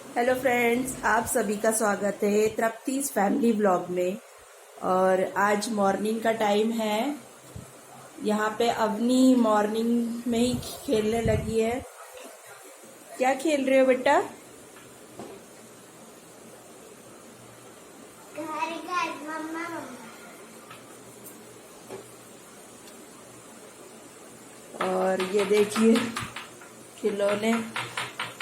Hello friends, आप सभी का स्वागत है तृप्तिस फैमिली व्लॉग में। और आज मॉर्निंग का टाइम है। यहाँ पे अवनी मॉर्निंग में ही खेलने लगी है। क्या खेल रहे हो बेटा? घर घर मम्मा मम्मा। और ये देखिए खिलौने।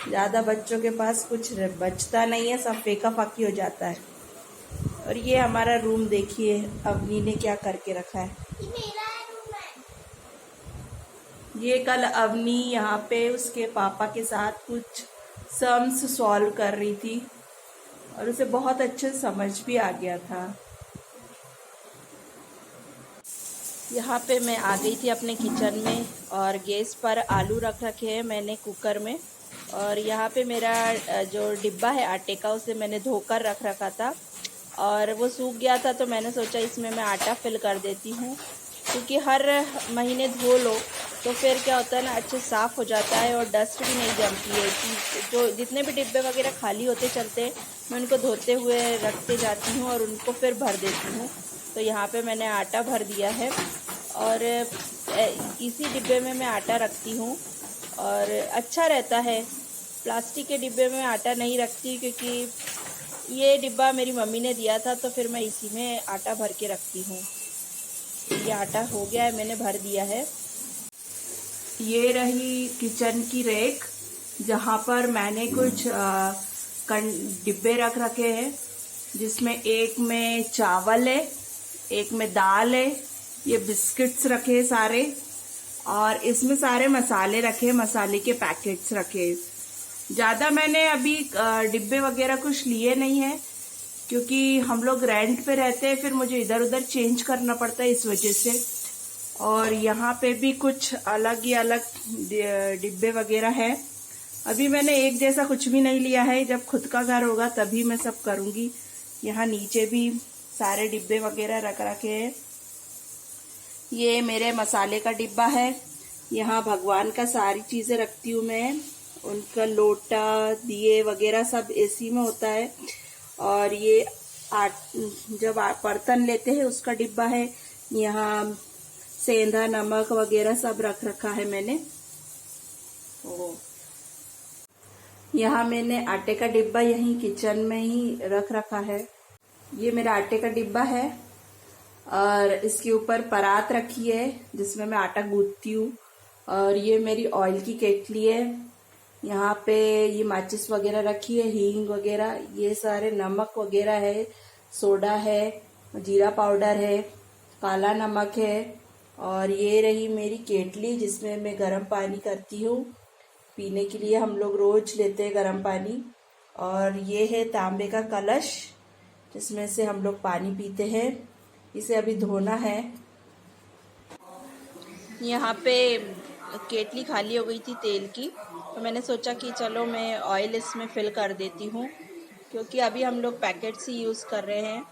ज़्यादा बच्चों के पास कुछ बचता नहीं है, सब फेंका फाकी हो जाता है। और ये हमारा रूम देखिए, अवनी ने क्या करके रखा है। ये मेरा रूम है। ये कल अवनी यहाँ पे उसके पापा के साथ कुछ सम्स सॉल्व कर रही थी और उसे बहुत अच्छे से समझ भी आ गया था। यहाँ पे मैं आ गई थी अपने किचन में और गैस पर आलू रख रखे हैं मैंने कुकर में। और यहाँ पे मेरा जो डिब्बा है आटे का उसे मैंने धोकर रख रखा था और वो सूख गया था, तो मैंने सोचा इसमें मैं आटा फिल कर देती हूँ, क्योंकि हर महीने धो लो तो फिर क्या होता है ना, अच्छे साफ़ हो जाता है और डस्ट भी नहीं जमती है। कि जो जितने भी डिब्बे वगैरह खाली होते चलते हैं मैं उनको धोते हुए रखते जाती हूँ और उनको फिर भर देती हूँ। तो यहाँ पे मैंने आटा भर दिया है और इसी डिब्बे में मैं आटा रखती हूँ और अच्छा रहता है। प्लास्टिक के डिब्बे में आटा नहीं रखती, क्योंकि ये डिब्बा मेरी मम्मी ने दिया था, तो फिर मैं इसी में आटा भर के रखती हूँ। ये आटा हो गया है, मैंने भर दिया है। ये रही किचन की रैक, जहाँ पर मैंने कुछ डिब्बे रख रखे हैं, जिसमें एक में चावल है, एक में दाल है, ये बिस्किट्स रखे सारे, और इसमें सारे मसाले रखे, मसाले के पैकेट्स रखे। ज़्यादा मैंने अभी डिब्बे वगैरह कुछ लिए नहीं है, क्योंकि हम लोग रेंट पे रहते हैं, फिर मुझे इधर उधर चेंज करना पड़ता है इस वजह से। और यहाँ पे भी कुछ अलग ही अलग डिब्बे वगैरह है। अभी मैंने एक जैसा कुछ भी नहीं लिया है, जब खुद का घर होगा तभी मैं सब करूँगी। यहाँ नीचे भी सारे डिब्बे वगैरह रख रखे हैं। ये मेरे मसाले का डिब्बा है, यहाँ भगवान का सारी चीज़ें रखती हूँ मैं, उनका लोटा दिए वगैरह सब इसी में होता है। और ये जब बर्तन लेते हैं उसका डिब्बा है, यहाँ सेंधा नमक वगैरह सब रख रखा है मैंने। यहाँ मैंने आटे का डिब्बा यहीं किचन में ही रख रखा है। ये मेरा आटे का डिब्बा है और इसके ऊपर परात रखी है जिसमें मैं आटा गूंथती हूँ। और ये मेरी ऑयल की केटली है, यहाँ पे ये माचिस वगैरह रखी है, हींग वगैरह, ये सारे नमक वगैरह है, सोडा है, जीरा पाउडर है, काला नमक है। और ये रही मेरी केटली जिसमें मैं गर्म पानी करती हूँ पीने के लिए, हम लोग रोज लेते हैं गर्म पानी। और ये है तांबे का कलश जिसमें से हम लोग पानी पीते हैं, इसे अभी धोना है। यहाँ पे केटली खाली हो गई थी तेल की, तो मैंने सोचा कि चलो मैं ऑयल इसमें फिल कर देती हूँ, क्योंकि अभी हम लोग पैकेट्स ही यूज़ कर रहे हैं।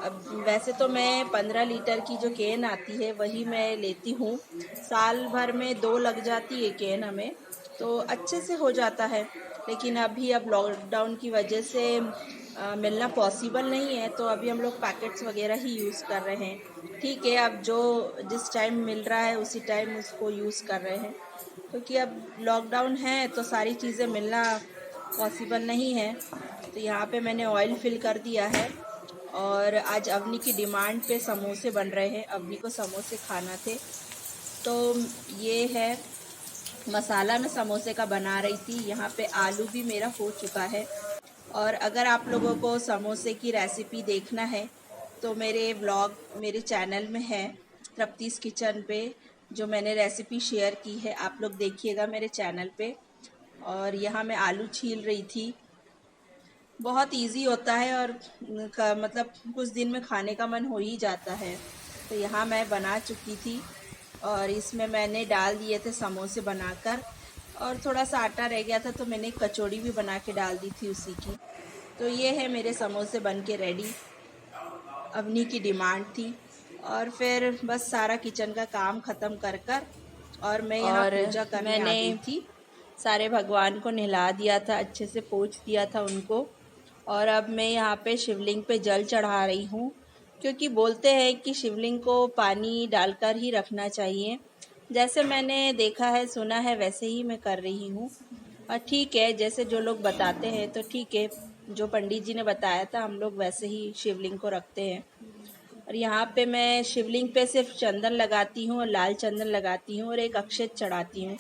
अब वैसे तो मैं 15 लीटर की जो कैन आती है वही मैं लेती हूँ, साल भर में 2 लग जाती है कैन हमें, तो अच्छे से हो जाता है। लेकिन अभी अब लॉकडाउन की वजह से मिलना पॉसिबल नहीं है, तो अभी हम लोग पैकेट्स वगैरह ही यूज़ कर रहे हैं। ठीक है, अब जो जिस टाइम मिल रहा है उसी टाइम उसको यूज़ कर रहे हैं, क्योंकि अब लॉकडाउन है तो सारी चीज़ें मिलना पॉसिबल नहीं है। तो यहाँ पे मैंने ऑयल फिल कर दिया है और आज अवनी की डिमांड पे समोसे बन रहे हैं, अवनी को समोसे खाना थे। तो ये है मसाला मैं समोसे का बना रही थी। यहाँ पे आलू भी मेरा हो चुका है। और अगर आप लोगों को समोसे की रेसिपी देखना है तो मेरे व्लॉग मेरे चैनल में है, तृप्तिस किचन पे, जो मैंने रेसिपी शेयर की है, आप लोग देखिएगा मेरे चैनल पे। और यहाँ मैं आलू छील रही थी, बहुत इजी होता है और मतलब कुछ दिन में खाने का मन हो ही जाता है। तो यहाँ मैं बना चुकी थी और इसमें मैंने डाल दिए थे समोसे बनाकर, और थोड़ा सा आटा रह गया था तो मैंने कचौड़ी भी बना के डाल दी थी उसी की। तो ये है मेरे समोसे बन के रेडी, अवनी की डिमांड थी। और फिर बस सारा किचन का काम ख़त्म कर कर और मैं यहाँ पूजा करने आ गई थी। सारे भगवान को नहला दिया था, अच्छे से पोंछ दिया था उनको। और अब मैं यहाँ पे शिवलिंग पे जल चढ़ा रही हूँ, क्योंकि बोलते हैं कि शिवलिंग को पानी डालकर ही रखना चाहिए। जैसे मैंने देखा है, सुना है, वैसे ही मैं कर रही हूँ। और ठीक है, जैसे जो लोग बताते हैं तो ठीक है, जो पंडित जी ने बताया था हम लोग वैसे ही शिवलिंग को रखते हैं। और यहाँ पे मैं शिवलिंग पे सिर्फ चंदन लगाती हूँ और लाल चंदन लगाती हूँ और एक अक्षत चढ़ाती हूँ।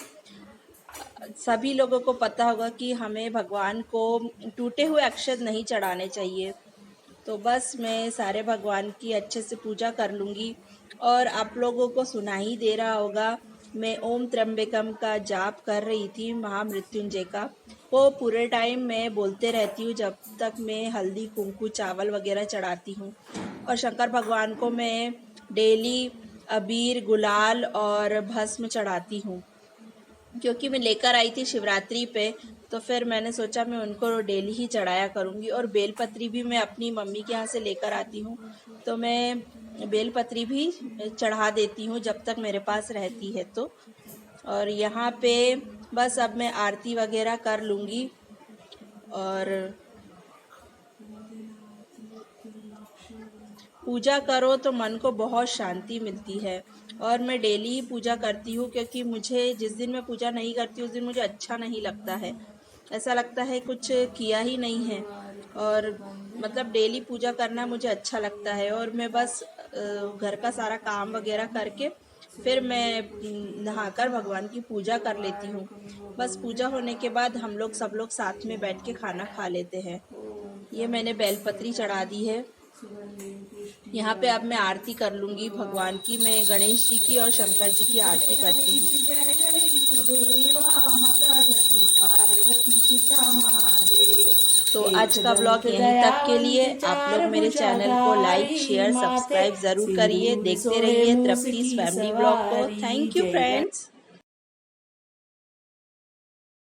सभी लोगों को पता होगा कि हमें भगवान को टूटे हुए अक्षत नहीं चढ़ाने चाहिए। तो बस मैं सारे भगवान की अच्छे से पूजा कर लूँगी। और आप लोगों को सुना ही दे रहा होगा, मैं ओम त्र्यंबकम का जाप कर रही थी, महामृत्युंजय का। वो पूरे टाइम मैं बोलते रहती हूँ जब तक मैं हल्दी कुंकू चावल वगैरह चढ़ाती हूँ। और शंकर भगवान को मैं डेली अबीर गुलाल और भस्म चढ़ाती हूँ, क्योंकि मैं लेकर आई थी शिवरात्रि पे। तो फिर मैंने सोचा मैं उनको डेली ही चढ़ाया करूँगी। और बेलपत्री भी मैं अपनी मम्मी के यहाँ से लेकर आती हूँ, तो मैं बेलपत्री भी चढ़ा देती हूँ जब तक मेरे पास रहती है तो। और यहाँ पे बस अब मैं आरती वगैरह कर लूँगी। और पूजा करो तो मन को बहुत शांति मिलती है। और मैं डेली ही पूजा करती हूँ, क्योंकि मुझे जिस दिन मैं पूजा नहीं करती उस दिन मुझे अच्छा नहीं लगता है। ऐसा लगता है कुछ किया ही नहीं है। और मतलब डेली पूजा करना मुझे अच्छा लगता है। और मैं बस घर का सारा काम वगैरह करके फिर मैं नहाकर भगवान की पूजा कर लेती हूँ। बस पूजा होने के बाद हम लोग सब लोग साथ में बैठ के खाना खा लेते हैं। ये मैंने बेलपत्री चढ़ा दी है। यहाँ पे अब मैं आरती कर लूँगी भगवान की। मैं गणेश जी की और शंकर जी की आरती करती हूँ। तो आज का ब्लॉग यहीं तक के लिए। आप लोग मेरे चैनल को लाइक शेयर सब्सक्राइब ज़रूर करिए। देखते रहिए तृप्तिस फैमिली ब्लॉग को। Thank you friends.